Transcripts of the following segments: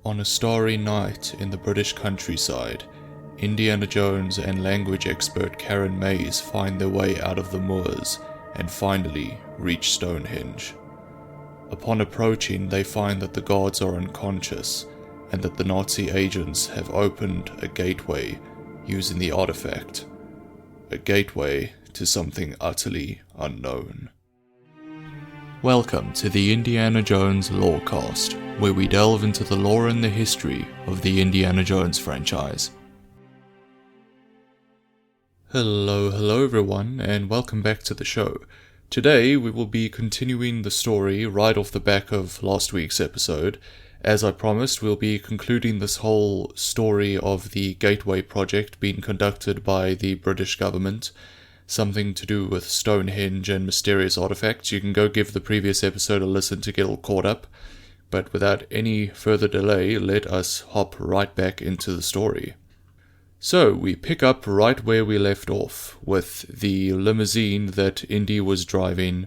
On a starry night in the British countryside, Indiana Jones and language expert Karen Mays find their way out of the moors and finally reach Stonehenge. Upon approaching, they find that the guards are unconscious and that the Nazi agents have opened a gateway using the artifact. A gateway to something utterly unknown. Welcome to the Indiana Jones Lorecast, where we delve into the lore and the history of the Indiana Jones franchise. Hello everyone, and welcome back to the show. Today we will be continuing the story right off the back of last week's episode. As I promised, we'll be concluding this whole story of the Gateway project being conducted by the British government. Something to do with Stonehenge and mysterious artifacts. You can go give the previous episode a listen to get all caught up. But without any further delay, let us hop right back into the story. So, we pick up right where we left off, with the limousine that Indy was driving,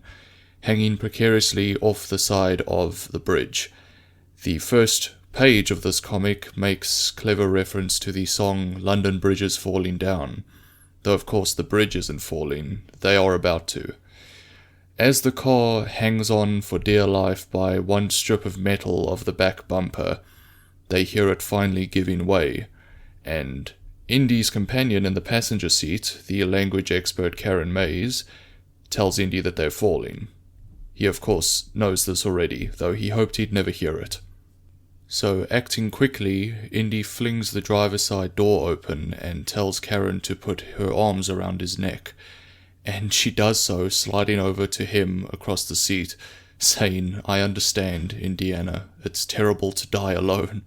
hanging precariously off the side of the bridge. The first page of this comic makes clever reference to the song London Bridge is Falling Down. Though of course the bridge isn't falling, they are about to. As the car hangs on for dear life by one strip of metal of the back bumper, they hear it finally giving way, and Indy's companion in the passenger seat, the language expert Karen Mays, tells Indy that they're falling. He of course knows this already, though he hoped he'd never hear it. So, acting quickly, Indy flings the driver's side door open and tells Karen to put her arms around his neck, and she does so, sliding over to him across the seat, saying, "I understand, Indiana, it's terrible to die alone."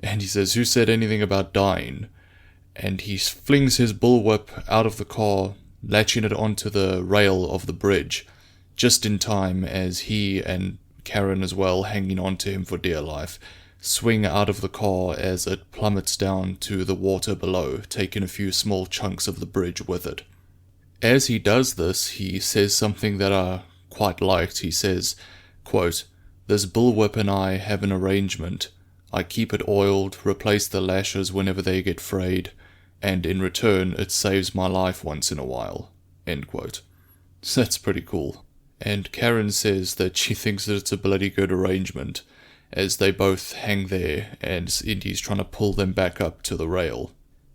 And he says, "Who said anything about dying?" And he flings his bullwhip out of the car, latching it onto the rail of the bridge, just in time as he and Karen as well, hanging on to him for dear life, swing out of the car as it plummets down to the water below, taking a few small chunks of the bridge with it. As he does this, he says something that I quite liked. He says, quote, "This bullwhip and I have an arrangement. I keep it oiled, replace the lashes whenever they get frayed, and in return it saves my life once in a while." End quote. So that's pretty cool. And Karen says that she thinks that it's a bloody good arrangement, as they both hang there and Indy's trying to pull them back up to the rail.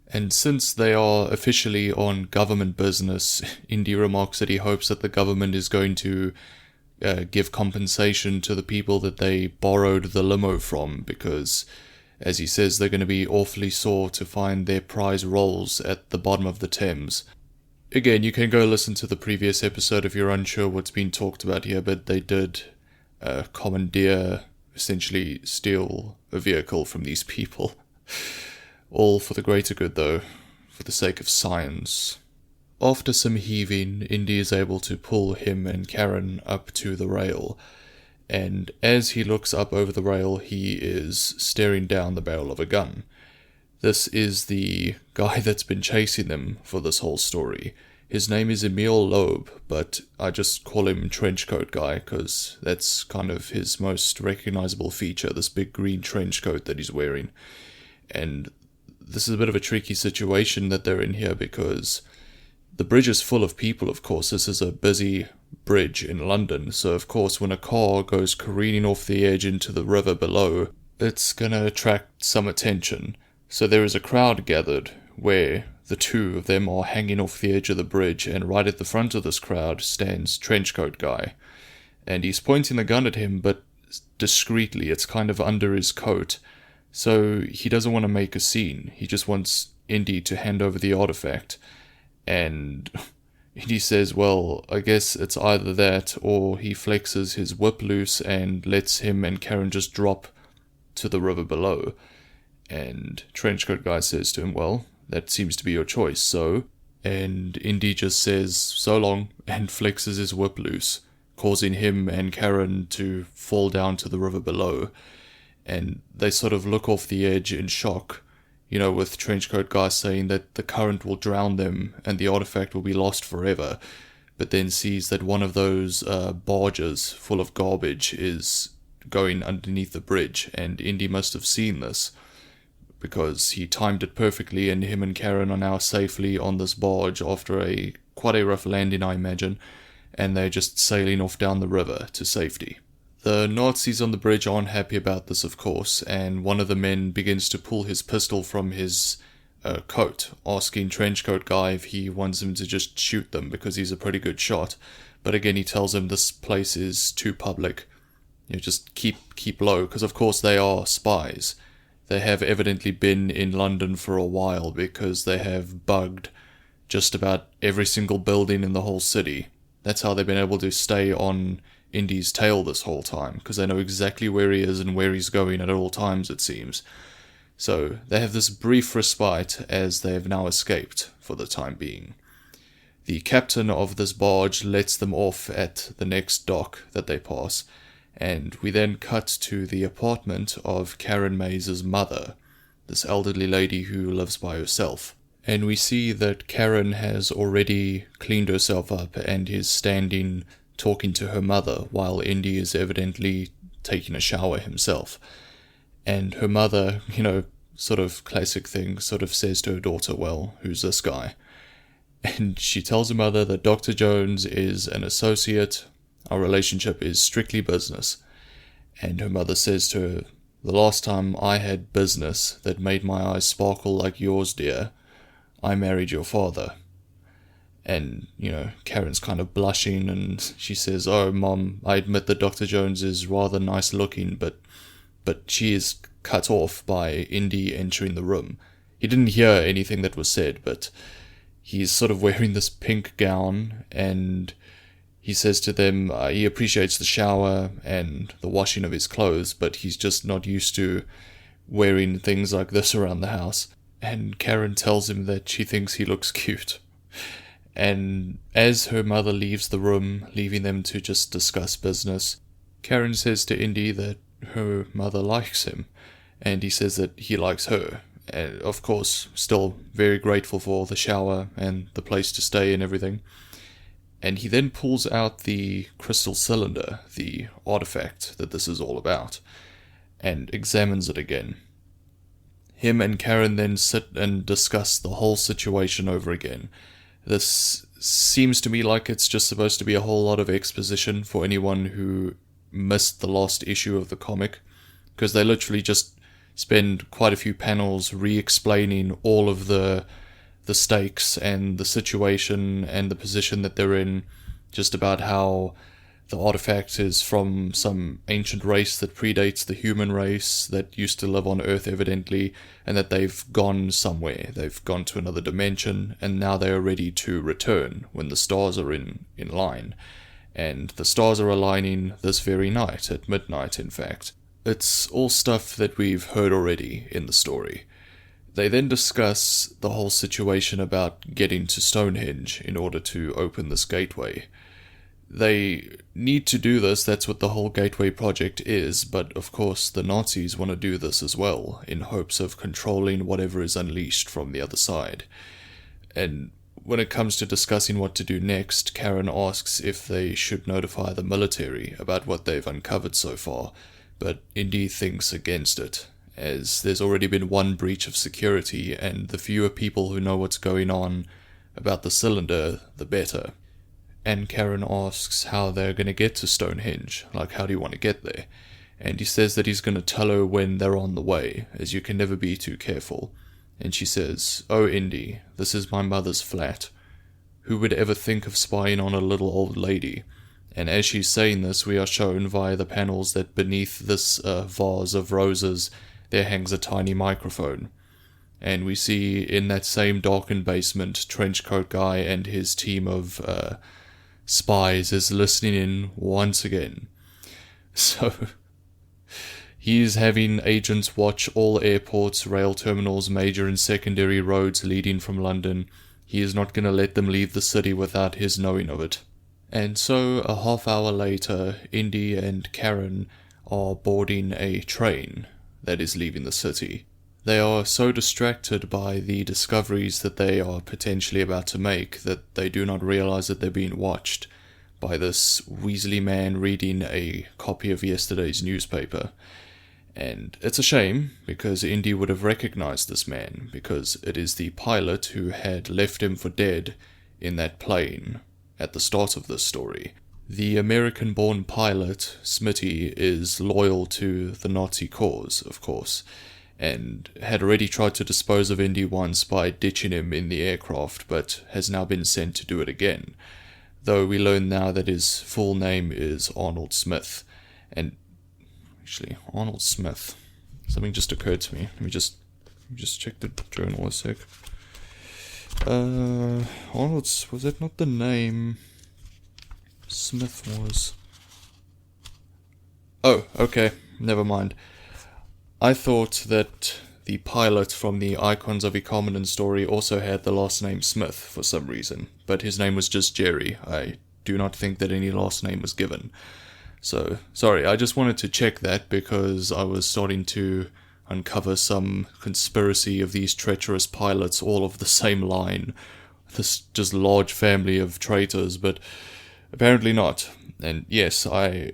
And since they are officially on government business, Indy remarks that he hopes that the government is going to give compensation to the people that they borrowed the limo from, because, as he says, they're going to be awfully sore to find their prize rolls at the bottom of the Thames. Again, you can go listen to the previous episode if you're unsure what's being talked about here, but they did commandeer, essentially steal a vehicle from these people. All for the greater good, though, for the sake of science. After some heaving, Indy is able to pull him and Karen up to the rail, and as he looks up over the rail, he is staring down the barrel of a gun. This is the guy that's been chasing them for this whole story. His name is Emil Loeb, but I just call him Trenchcoat Guy, because that's kind of his most recognizable feature, this big green trench coat that he's wearing. And this is a bit of a tricky situation that they're in here, because the bridge is full of people, of course. This is a busy bridge in London, so of course when a car goes careening off the edge into the river below, it's gonna attract some attention. So there is a crowd gathered where the two of them are hanging off the edge of the bridge, and right at the front of this crowd stands Trenchcoat Guy. And he's pointing the gun at him, but discreetly, it's kind of under his coat. So he doesn't want to make a scene. He just wants Indy to hand over the artifact. And Indy says, well, I guess it's either that, or he flexes his whip loose and lets him and Karen just drop to the river below. And Trenchcoat Guy says to him, well, that seems to be your choice, so... And Indy just says, so long, and flexes his whip loose, causing him and Karen to fall down to the river below. And they sort of look off the edge in shock, you know, with Trenchcoat Guy saying that the current will drown them and the artifact will be lost forever, but then sees that one of those barges full of garbage is going underneath the bridge, and Indy must have seen this, because he timed it perfectly, and him and Karen are now safely on this barge after quite a rough landing, I imagine, and they're just sailing off down the river to safety. The Nazis on the bridge aren't happy about this, of course, and one of the men begins to pull his pistol from his coat, asking Trenchcoat Guy if he wants him to just shoot them because he's a pretty good shot. But again, he tells him this place is too public. Just keep low, because of course they are spies. They have evidently been in London for a while because they have bugged just about every single building in the whole city. That's how they've been able to stay on Indy's tail this whole time, because they know exactly where he is and where he's going at all times, it seems. So they have this brief respite as they have now escaped for the time being. The captain of this barge lets them off at the next dock that they pass, and we then cut to the apartment of Karen Mays' mother, this elderly lady who lives by herself. And we see that Karen has already cleaned herself up and is standing talking to her mother while Indy is evidently taking a shower himself. And her mother, sort of classic thing, sort of says to her daughter, well, who's this guy? And she tells her mother that Dr. Jones is an associate. Our relationship is strictly business. And her mother says to her, the last time I had business that made my eyes sparkle like yours, dear, I married your father. And, Karen's kind of blushing, and she says, oh, Mom, I admit that Dr. Jones is rather nice looking, but she is cut off by Indy entering the room. He didn't hear anything that was said, but he's sort of wearing this pink gown, and he says to them he appreciates the shower and the washing of his clothes, but he's just not used to wearing things like this around the house. And Karen tells him that she thinks he looks cute. And as her mother leaves the room, leaving them to just discuss business, Karen says to Indy that her mother likes him, and he says that he likes her. And of course, still very grateful for the shower and the place to stay and everything. And he then pulls out the crystal cylinder, the artifact that this is all about, and examines it again. Him and Karen then sit and discuss the whole situation over again. This seems to me like it's just supposed to be a whole lot of exposition for anyone who missed the last issue of the comic, because they literally just spend quite a few panels re-explaining all of the stakes and the situation and the position that they're in, just about how the artifact is from some ancient race that predates the human race that used to live on Earth evidently, and that they've gone somewhere. They've gone to another dimension, and now they are ready to return when the stars are in line. And the stars are aligning this very night, at midnight in fact. It's all stuff that we've heard already in the story. They then discuss the whole situation about getting to Stonehenge in order to open this gateway. They need to do this, that's what the whole gateway project is, but of course the Nazis want to do this as well, in hopes of controlling whatever is unleashed from the other side. And when it comes to discussing what to do next, Karen asks if they should notify the military about what they've uncovered so far, but Indy thinks against it, as there's already been one breach of security, and the fewer people who know what's going on about the cylinder, the better. And Karen asks how they're going to get to Stonehenge, like how do you want to get there? And he says that he's going to tell her when they're on the way, as you can never be too careful. And she says, oh Indy, this is my mother's flat. Who would ever think of spying on a little old lady? And as she's saying this, we are shown via the panels that beneath this vase of roses, there hangs a tiny microphone. And we see in that same darkened basement, Trenchcoat Guy and his team of spies is listening in once again. So he's having agents watch all airports, rail terminals, major and secondary roads leading from London. He is not going to let them leave the city without his knowing of it. And so a half hour later, Indy and Karen are boarding a train that is leaving the city. They are so distracted by the discoveries that they are potentially about to make that they do not realize that they're being watched. by this Weasley man reading a copy of yesterday's newspaper. And it's a shame, because Indy would have recognized this man, because it is the pilot who had left him for dead in that plane at the start of this story. The American-born pilot, Smitty, is loyal to the Nazi cause, of course, and had already tried to dispose of Indy once by ditching him in the aircraft, but has now been sent to do it again. Though we learn now that his full name is Arnold Smith. And actually, Arnold Smith. Something just occurred to me. Let me just check the journal a sec. Arnold's, was that not the name Smith was? Oh, okay, never mind. I thought that the pilot from the Icons of Ikomenon story also had the last name Smith for some reason, but his name was just Jerry. I do not think that any last name was given. So, sorry, I just wanted to check that because I was starting to uncover some conspiracy of these treacherous pilots, all of the same line. This just large family of traitors, but apparently not. And yes,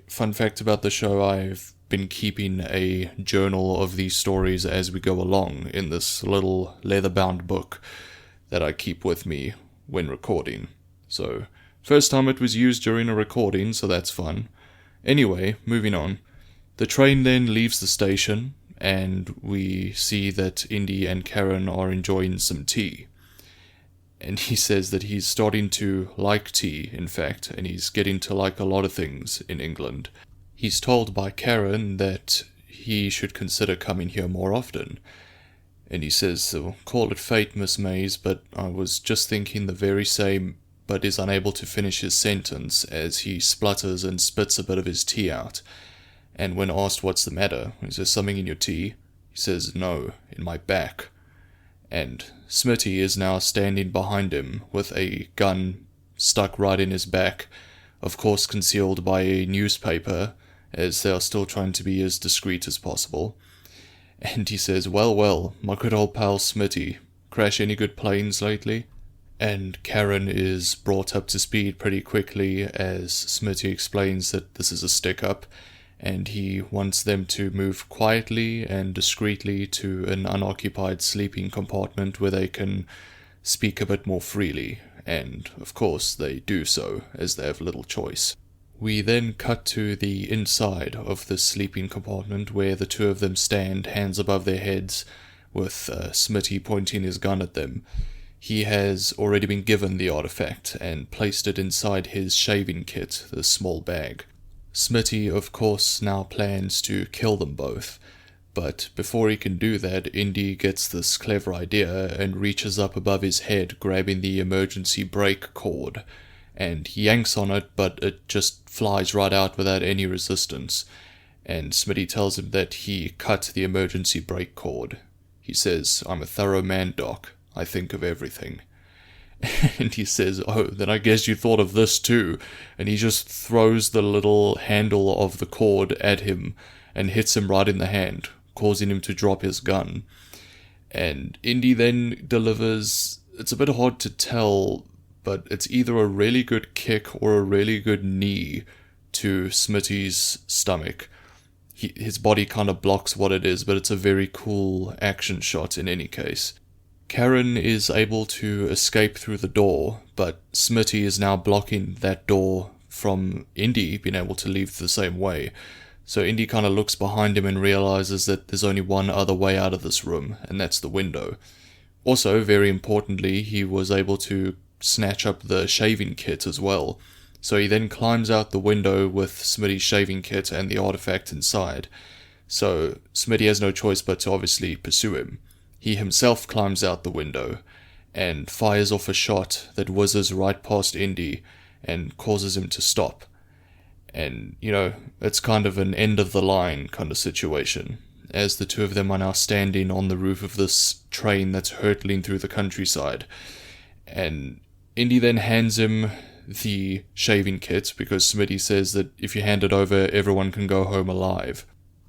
fun fact about the show, I've been keeping a journal of these stories as we go along in this little leather-bound book that I keep with me when recording. So, first time it was used during a recording, so that's fun. Anyway, moving on. The train then leaves the station, and we see that Indy and Karen are enjoying some tea. And he says that he's starting to like tea, in fact, and he's getting to like a lot of things in England. He's told by Karen that he should consider coming here more often. And he says, so, call it fate, Miss Mays, but I was just thinking the very same, but is unable to finish his sentence as he splutters and spits a bit of his tea out. And when asked what's the matter, is there something in your tea? He says, no, in my back. And Smitty is now standing behind him with a gun stuck right in his back, of course concealed by a newspaper, as they are still trying to be as discreet as possible. And he says, well, my good old pal Smitty, crash any good planes lately? And Karen is brought up to speed pretty quickly as Smitty explains that this is a stick-up, and he wants them to move quietly and discreetly to an unoccupied sleeping compartment where they can speak a bit more freely, and of course they do so, as they have little choice. We then cut to the inside of the sleeping compartment where the two of them stand, hands above their heads, with Smitty pointing his gun at them. He has already been given the artifact and placed it inside his shaving kit, the small bag. Smitty, of course, now plans to kill them both, but before he can do that, Indy gets this clever idea and reaches up above his head, grabbing the emergency brake cord, and he yanks on it, but it just flies right out without any resistance, and Smitty tells him that he cut the emergency brake cord. He says, I'm a thorough man, Doc. I think of everything. And he says, oh, then I guess you thought of this too. And he just throws the little handle of the cord at him and hits him right in the hand, causing him to drop his gun. And Indy then delivers, it's a bit hard to tell, but it's either a really good kick or a really good knee to Smitty's stomach. His body kind of blocks what it is, but it's a very cool action shot in any case. Karen is able to escape through the door, but Smitty is now blocking that door from Indy being able to leave the same way. So Indy kind of looks behind him and realizes that there's only one other way out of this room, and that's the window. Also, very importantly, he was able to snatch up the shaving kit as well. So he then climbs out the window with Smitty's shaving kit and the artifact inside. So Smitty has no choice but to obviously pursue him. He himself climbs out the window and fires off a shot that whizzes right past Indy and causes him to stop. And, it's kind of an end of the line kind of situation, as the two of them are now standing on the roof of this train that's hurtling through the countryside. And Indy then hands him the shaving kit, because Smitty says that if you hand it over, everyone can go home alive.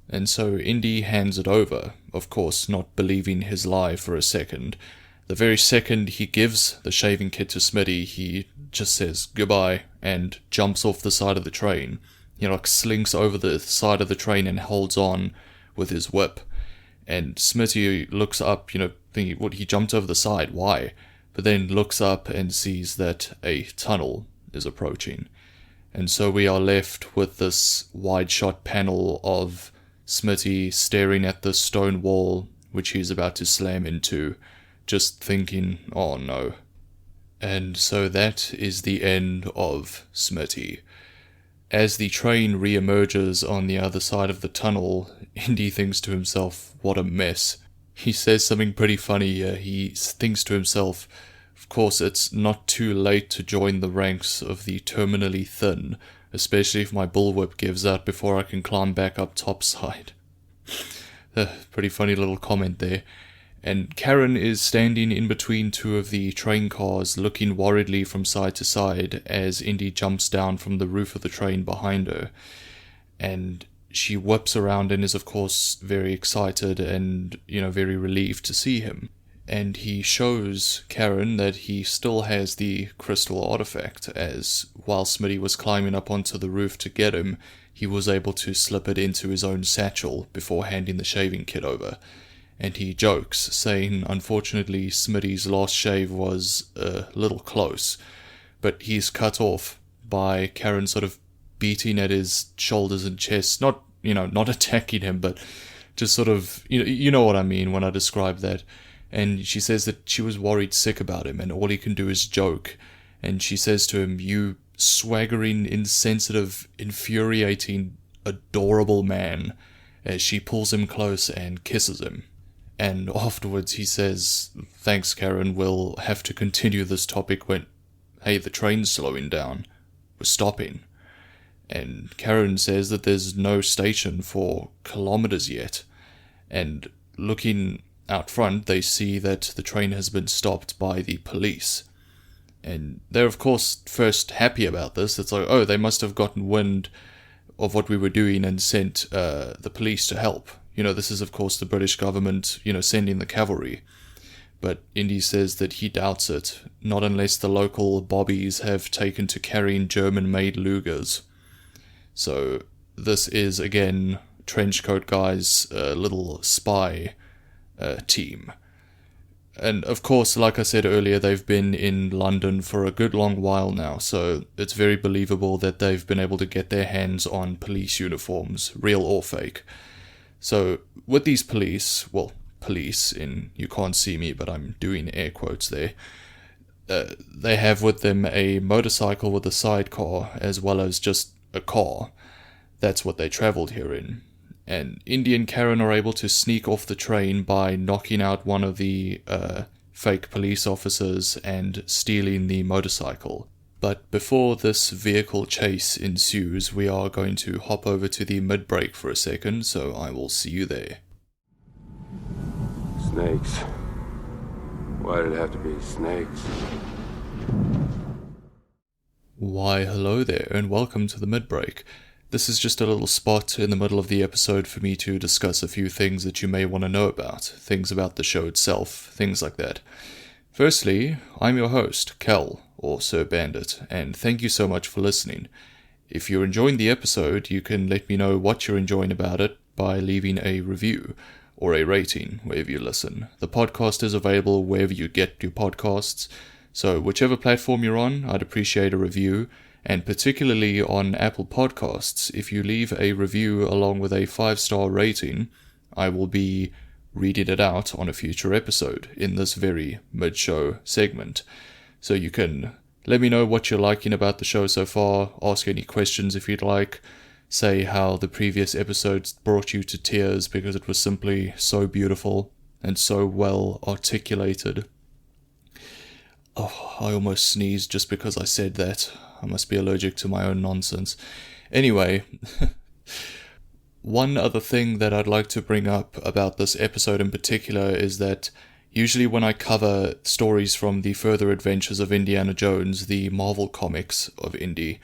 And so Indy hands it over, of course not believing his lie for a second. The very second he gives the shaving kit to Smitty, he just says goodbye and jumps off the side of the train. Like slinks over the side of the train and holds on with his whip. And Smitty looks up, thinking, what, he jumped over the side, why? But then looks up and sees that a tunnel is approaching. And so we are left with this wide shot panel of Smitty staring at the stone wall, which he's about to slam into, just thinking, oh no. And so that is the end of Smitty. As the train re-emerges on the other side of the tunnel, Indy thinks to himself, what a mess. He says something pretty funny here. He thinks to himself, of course it's not too late to join the ranks of the terminally thin, especially if my bullwhip gives out before I can climb back up topside. Pretty funny little comment there. And Karen is standing in between two of the train cars, looking worriedly from side to side as Indy jumps down from the roof of the train behind her. And she whips around and is of course very excited and, very relieved to see him. And he shows Karen that he still has the crystal artifact, as while Smitty was climbing up onto the roof to get him, he was able to slip it into his own satchel before handing the shaving kit over. And he jokes, saying unfortunately Smitty's last shave was a little close, but he's cut off by Karen sort of beating at his shoulders and chest, not attacking him, but just sort of, you know what I mean when I describe that. And she says that she was worried sick about him and all he can do is joke. And she says to him, you swaggering, insensitive, infuriating, adorable man, as she pulls him close and kisses him. And afterwards he says, thanks Karen, we'll have to continue this topic when, hey, the train's slowing down. We're stopping. And Karen says that there's no station for kilometers yet. And looking out front, they see that the train has been stopped by the police. And they're of course first happy about this. It's like, oh, they must have gotten wind of what we were doing and sent the police to help. This is of course the British government, sending the cavalry. But Indy says that he doubts it, not unless the local bobbies have taken to carrying German-made Lugers. So this is again Trenchcoat Guy's little spy team. And of course, like I said earlier, they've been in London for a good long while now, so it's very believable that they've been able to get their hands on police uniforms, real or fake. So with these police in, you can't see me, but I'm doing air quotes there, they have with them a motorcycle with a sidecar, as well as just a car. That's what they travelled here in. And Indy and Karen are able to sneak off the train by knocking out one of the fake police officers and stealing the motorcycle. But before this vehicle chase ensues, we are going to hop over to the mid-break for a second, so I will see you there. Snakes. Why did it have to be snakes? Why, hello there, and welcome to the mid-break. This is just a little spot in the middle of the episode for me to discuss a few things that you may want to know about, things about the show itself, things like that. Firstly, I'm your host, Kel, or Sir Bandit, and thank you so much for listening. If you're enjoying the episode, you can let me know what you're enjoying about it by leaving a review or a rating wherever you listen. The podcast is available wherever you get your podcasts, so whichever platform you're on, I'd appreciate a review, and particularly on Apple Podcasts, if you leave a review along with a 5-star rating, I will be reading it out on a future episode in this very mid-show segment. So you can let me know what you're liking about the show so far, ask any questions if you'd like, say how the previous episodes brought you to tears because it was simply so beautiful and so well articulated. Oh, I almost sneezed just because I said that. I must be allergic to my own nonsense. Anyway, one other thing that I'd like to bring up about this episode in particular is that usually when I cover stories from the further adventures of Indiana Jones, the Marvel comics of Indy,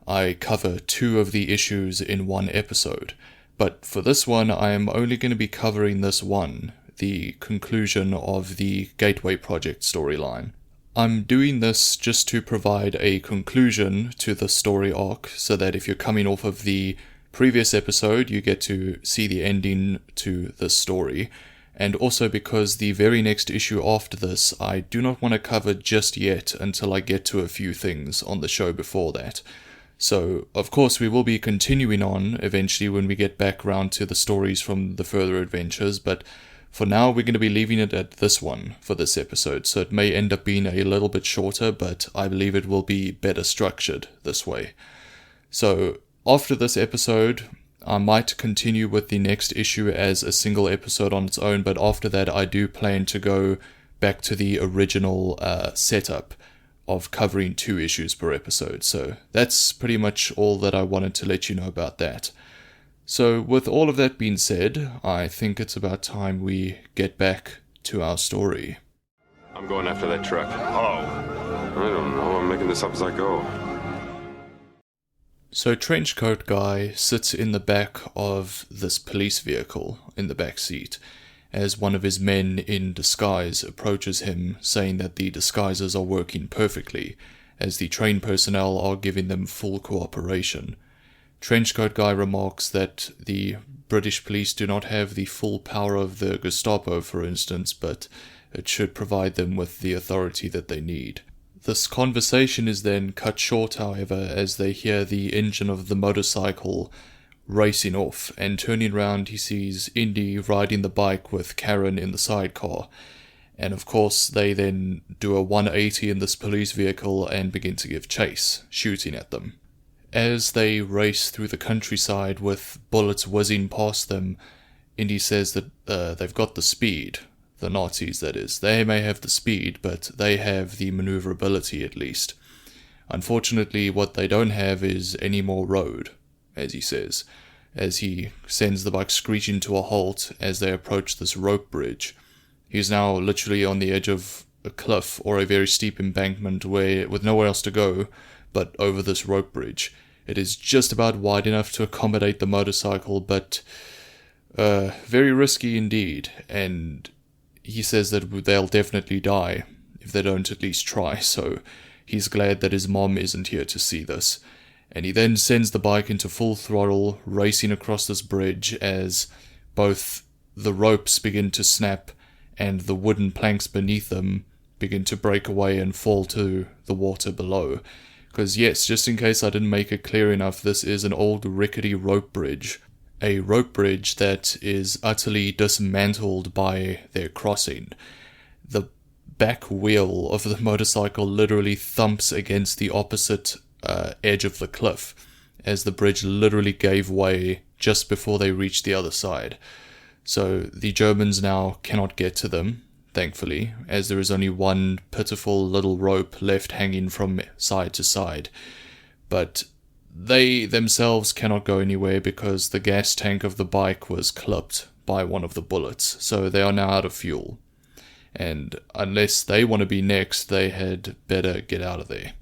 I cover 2 of the issues in one episode. But for this one, I am only going to be covering this one, the conclusion of the Gateway Project storyline. I'm doing this just to provide a conclusion to the story arc, so that if you're coming off of the previous episode, you get to see the ending to this story. And also because the very next issue after this, I do not want to cover just yet until I get to a few things on the show before that. So, of course, we will be continuing on eventually when we get back round to the stories from the further adventures, but for now we're going to be leaving it at this one for this episode, so it may end up being a little bit shorter, but I believe it will be better structured this way. So, after this episode, I might continue with the next issue as a single episode on its own, but after that I do plan to go back to the original setup of covering 2 issues per episode. So that's pretty much all that I wanted to let you know about that. So with all of that being said, I think it's about time we get back to our story. I'm going after that truck. How? I don't know. I'm making this up as I go. So Trenchcoat Guy sits in the back of this police vehicle in the back seat as one of his men in disguise approaches him, saying that the disguises are working perfectly as the train personnel are giving them full cooperation. Trenchcoat Guy remarks that the British police do not have the full power of the Gestapo, for instance, but it should provide them with the authority that they need. This conversation is then cut short, however, as they hear the engine of the motorcycle racing off, and turning round he sees Indy riding the bike with Karen in the sidecar. And of course they then do a 180 in this police vehicle and begin to give chase, shooting at them. As they race through the countryside with bullets whizzing past them, Indy says that they've got the speed. The Nazis, that is. They may have the speed, but they have the maneuverability at least. Unfortunately, what they don't have is any more road, as he says, as he sends the bike screeching to a halt as they approach this rope bridge. He's now literally on the edge of a cliff or a very steep embankment with nowhere else to go but over this rope bridge. It is just about wide enough to accommodate the motorcycle, but very risky indeed, and he says that they'll definitely die if they don't at least try, so he's glad that his mom isn't here to see this. And he then sends the bike into full throttle, racing across this bridge as both the ropes begin to snap and the wooden planks beneath them begin to break away and fall to the water below. Because yes, just in case I didn't make it clear enough, this is an old rickety rope bridge. A rope bridge that is utterly dismantled by their crossing. The back wheel of the motorcycle literally thumps against the opposite edge of the cliff, as the bridge literally gave way just before they reached the other side. So the Germans now cannot get to them, thankfully, as there is only one pitiful little rope left hanging from side to side. But they themselves cannot go anywhere because the gas tank of the bike was clipped by one of the bullets, so they are now out of fuel. And unless they want to be next, they had better get out of there.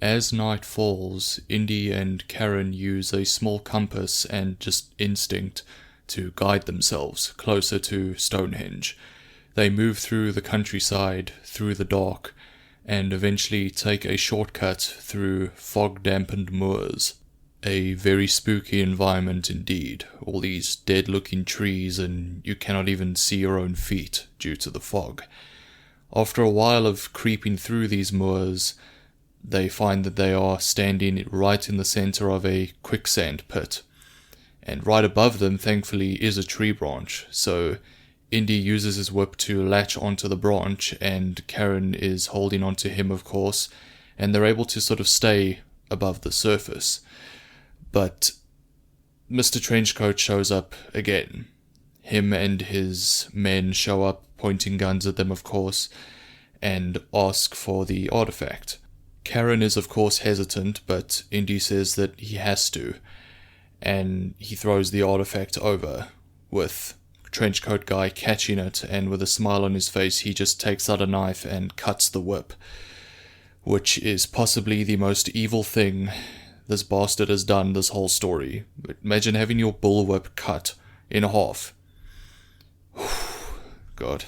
As night falls, Indy and Karen use a small compass and just instinct to guide themselves closer to Stonehenge. They move through the countryside, through the dark, and eventually take a shortcut through fog-dampened moors. A very spooky environment indeed, all these dead-looking trees, and you cannot even see your own feet due to the fog. After a while of creeping through these moors, they find that they are standing right in the center of a quicksand pit. And right above them, thankfully, is a tree branch, so Indy uses his whip to latch onto the branch, and Karen is holding onto him, of course, and they're able to sort of stay above the surface. But Mr. Trenchcoat shows up again. Him and his men show up, pointing guns at them, of course, and ask for the artifact. Karen is, of course, hesitant, but Indy says that he has to, and he throws the artifact over, with Trenchcoat Guy catching it, and with a smile on his face, he just takes out a knife and cuts the whip, which is possibly the most evil thing this bastard has done this whole story. Imagine having your bullwhip cut in half. God.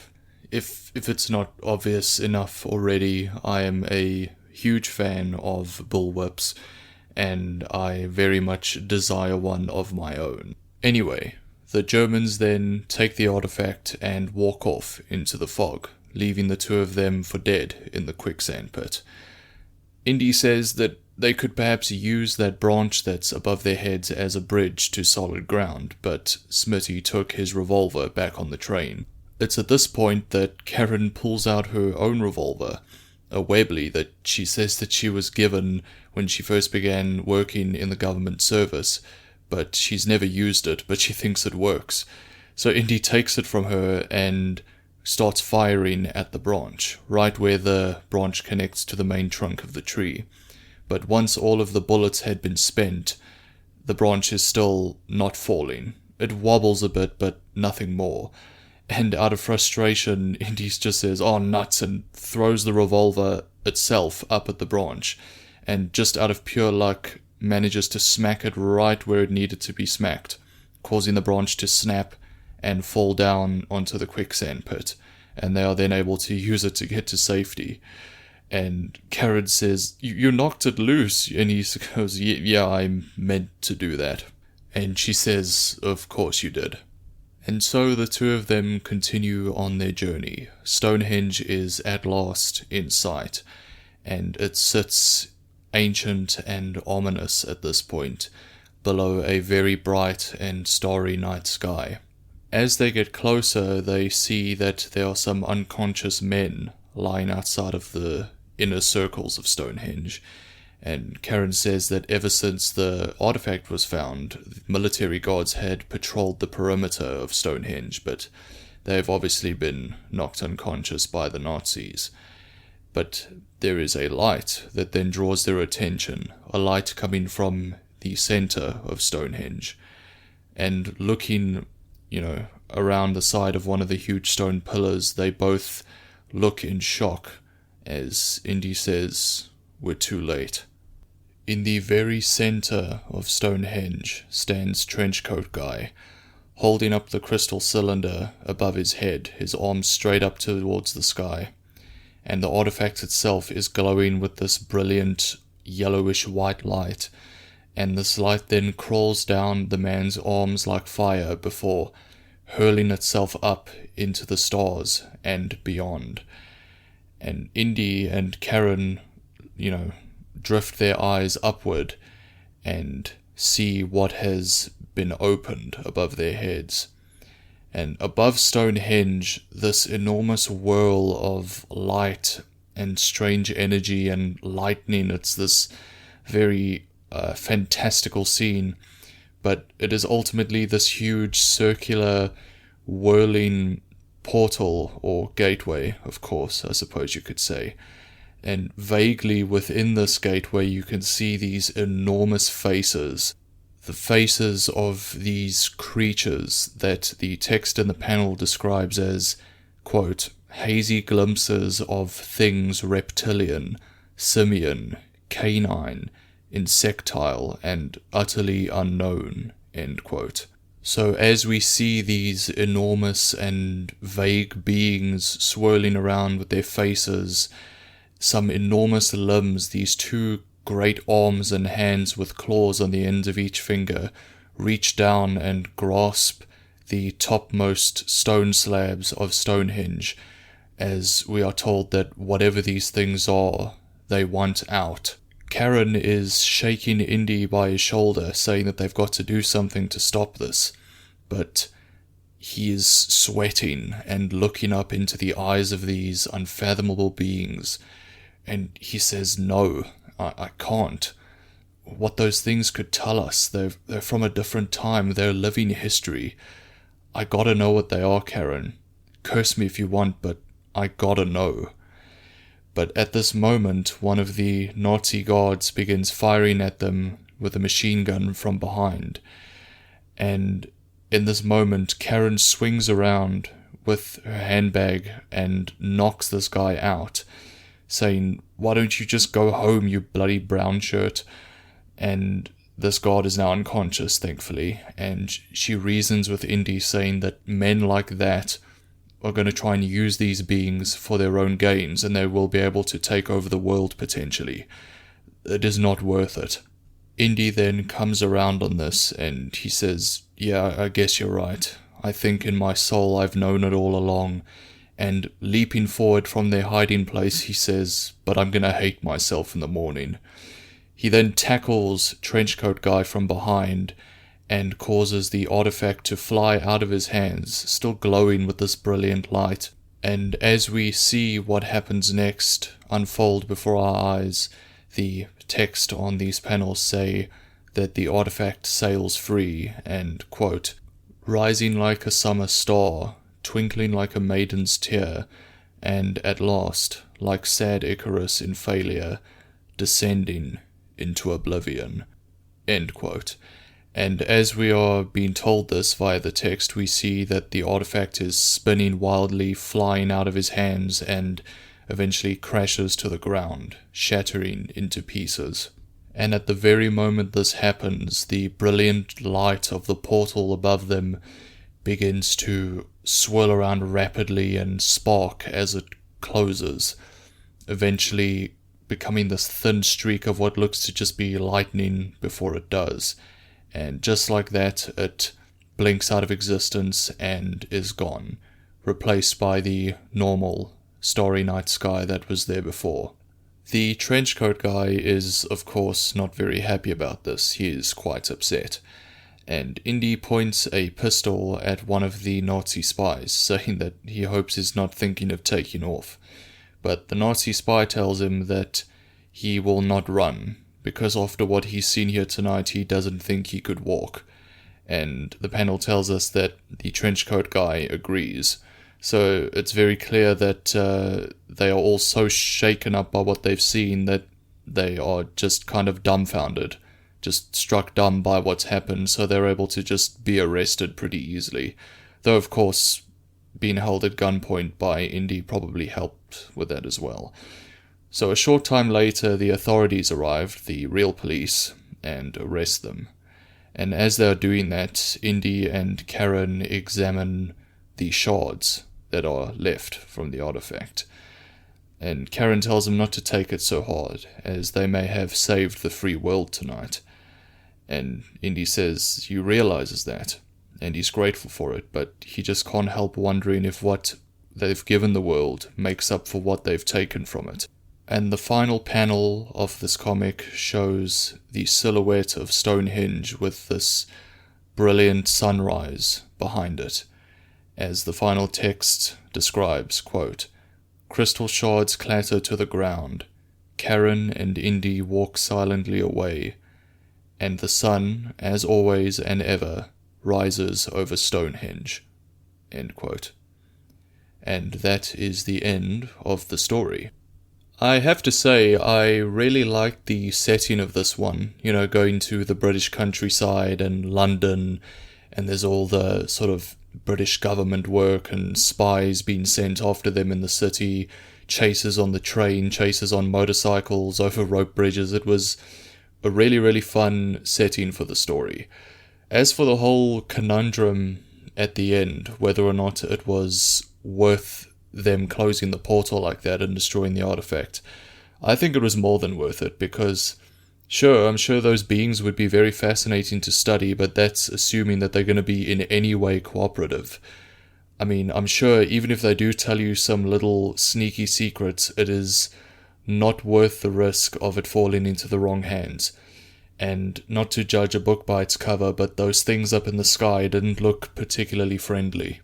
if it's not obvious enough already, I am a huge fan of bullwhips, and I very much desire one of my own. Anyway, the Germans then take the artifact and walk off into the fog, leaving the two of them for dead in the quicksand pit. Indy says that they could perhaps use that branch that's above their heads as a bridge to solid ground, but Smitty took his revolver back on the train. It's at this point that Karen pulls out her own revolver, a Webley that she says that she was given when she first began working in the government service, but she's never used it, but she thinks it works. So Indy takes it from her and starts firing at the branch, right where the branch connects to the main trunk of the tree. But once all of the bullets had been spent, the branch is still not falling. It wobbles a bit, but nothing more. And out of frustration, Indy just says, "Oh, nuts," and throws the revolver itself up at the branch. And just out of pure luck, manages to smack it right where it needed to be smacked, causing the branch to snap and fall down onto the quicksand pit. And they are then able to use it to get to safety. And Karen says, you knocked it loose. And he goes, yeah, I meant to do that. And she says, of course you did. And so the two of them continue on their journey. Stonehenge is at last in sight, and it sits ancient and ominous at this point, below a very bright and starry night sky. As they get closer, they see that there are some unconscious men lying outside of the inner circles of Stonehenge, and Karen says that ever since the artifact was found, military guards had patrolled the perimeter of Stonehenge, but they have obviously been knocked unconscious by the Nazis. But there is a light that then draws their attention, a light coming from the center of Stonehenge, and looking, around the side of one of the huge stone pillars, they both look in shock as Indy says, "We're too late." In the very center of Stonehenge stands Trenchcoat Guy, holding up the crystal cylinder above his head, his arms straight up towards the sky, and the artifact itself is glowing with this brilliant yellowish white light, and this light then crawls down the man's arms like fire before hurling itself up into the stars and beyond. And Indy and Karen, drift their eyes upward and see what has been opened above their heads. And above Stonehenge, this enormous whirl of light and strange energy and lightning, it's this very fantastical scene, but it is ultimately this huge circular whirling portal, or gateway, of course, I suppose you could say. And vaguely within this gateway you can see these enormous faces, the faces of these creatures that the text in the panel describes as, quote, hazy glimpses of things reptilian, simian, canine, insectile, and utterly unknown, end quote. So as we see these enormous and vague beings swirling around with their faces, some enormous limbs, these two great arms and hands with claws on the ends of each finger, reach down and grasp the topmost stone slabs of Stonehenge, as we are told that whatever these things are, they want out. Karen is shaking Indy by his shoulder, saying that they've got to do something to stop this, but he is sweating and looking up into the eyes of these unfathomable beings, and he says, no, I can't. What those things could tell us, they're from a different time, they're living history. I gotta know what they are, Karen. Curse me if you want, but I gotta know. But at this moment, one of the Nazi guards begins firing at them with a machine gun from behind. And in this moment, Karen swings around with her handbag and knocks this guy out, saying, "Why don't you just go home, you bloody brown shirt?" And this guard is now unconscious, thankfully, and she reasons with Indy, saying that men like that are going to try and use these beings for their own gains, and they will be able to take over the world potentially. It is not worth it. Indy then comes around on this, and he says, yeah, I guess you're right. I think in my soul I've known it all along. And leaping forward from their hiding place, he says, but I'm gonna hate myself in the morning. He then tackles Trenchcoat Guy from behind and causes the artifact to fly out of his hands, still glowing with this brilliant light. And as we see what happens next unfold before our eyes, the text on these panels say that the artifact sails free and, quote, rising like a summer star, twinkling like a maiden's tear, and at last, like sad Icarus in failure, descending into oblivion, end quote. And as we are being told this via the text, we see that the artifact is spinning wildly, flying out of his hands, and eventually crashes to the ground, shattering into pieces. And at the very moment this happens, the brilliant light of the portal above them begins to swirl around rapidly and spark as it closes, eventually becoming this thin streak of what looks to just be lightning before it does. And just like that, it blinks out of existence and is gone, replaced by the normal starry night sky that was there before. The Trenchcoat Guy is, of course, not very happy about this. He is quite upset. And Indy points a pistol at one of the Nazi spies, saying that he hopes he's not thinking of taking off. But the Nazi spy tells him that he will not run, because after what he's seen here tonight, he doesn't think he could walk. And the panel tells us that the Trenchcoat Guy agrees. So it's very clear that they are all so shaken up by what they've seen that they are just kind of dumbfounded, just struck dumb by what's happened, so they're able to just be arrested pretty easily. Though, of course, being held at gunpoint by Indy probably helped with that as well. So a short time later, the authorities arrived, the real police, and arrest them. And as they're doing that, Indy and Karen examine the shards that are left from the artifact. And Karen tells them not to take it so hard, as they may have saved the free world tonight. And Indy says he realizes that, and he's grateful for it, but he just can't help wondering if what they've given the world makes up for what they've taken from it. And the final panel of this comic shows the silhouette of Stonehenge with this brilliant sunrise behind it, as the final text describes, quote, crystal shards clatter to the ground, Karen and Indy walk silently away, and the sun, as always and ever, rises over Stonehenge, end quote. And that is the end of the story. I have to say, I really liked the setting of this one, going to the British countryside and London, and there's all the sort of British government work and spies being sent after them in the city, chases on the train, chases on motorcycles, over rope bridges. It was a really, really fun setting for the story. As for the whole conundrum at the end, whether or not it was worth them closing the portal like that and destroying the artifact, I think it was more than worth it, because sure, I'm sure those beings would be very fascinating to study, but that's assuming that they're going to be in any way cooperative. I mean, I'm sure even if they do tell you some little sneaky secrets, it is not worth the risk of it falling into the wrong hands. And not to judge a book by its cover, but those things up in the sky didn't look particularly friendly.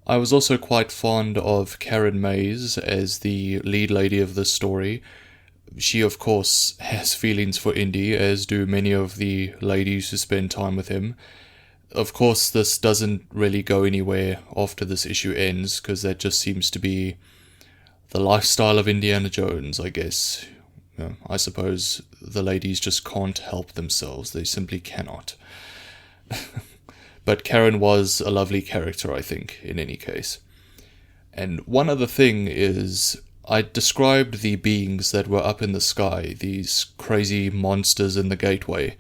I was also quite fond of Karen Mays as the lead lady of this story. She, of course, has feelings for Indy, as do many of the ladies who spend time with him. Of course, this doesn't really go anywhere after this issue ends, because that just seems to be the lifestyle of Indiana Jones, I guess. I suppose the ladies just can't help themselves. They simply cannot. But Karen was a lovely character, I think, in any case. And one other thing is, I described the beings that were up in the sky, these crazy monsters in the gateway.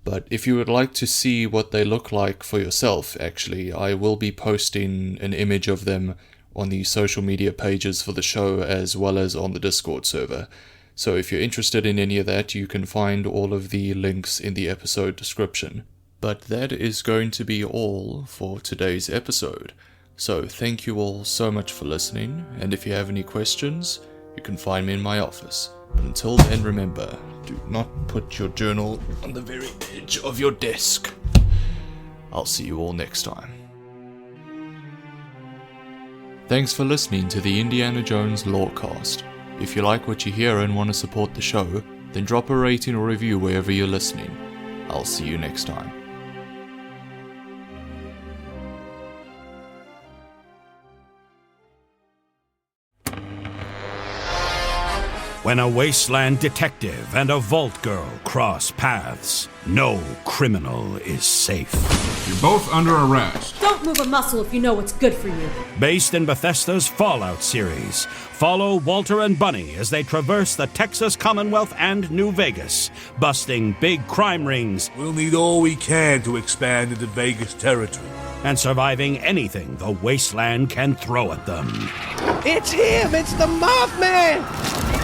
But if you would like to see what they look like for yourself, actually, I will be posting an image of them on the social media pages for the show as well as on the Discord server. So if you're interested in any of that, you can find all of the links in the episode description. But that is going to be all for today's episode. So thank you all so much for listening, and if you have any questions, you can find me in my office. But until then, remember, do not put your journal on the very edge of your desk. I'll see you all next time. Thanks for listening to the Indiana Jones Lorecast. If you like what you hear and want to support the show, then drop a rating or review wherever you're listening. I'll see you next time. When a wasteland detective and a vault girl cross paths, no criminal is safe. You're both under arrest. Don't move a muscle if you know what's good for you. Based in Bethesda's Fallout series, follow Walter and Bunny as they traverse the Texas Commonwealth and New Vegas, busting big crime rings. We'll need all we can to expand into Vegas territory. And surviving anything the wasteland can throw at them. It's him! It's the Mothman!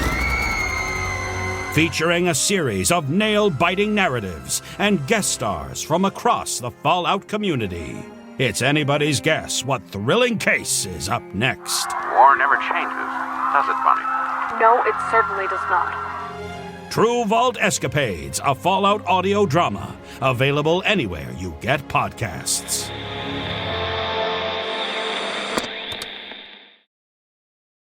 Featuring a series of nail-biting narratives and guest stars from across the Fallout community. It's anybody's guess what thrilling case is up next. War never changes, does it, Bunny? No, it certainly does not. True Vault Escapades, a Fallout audio drama. Available anywhere you get podcasts.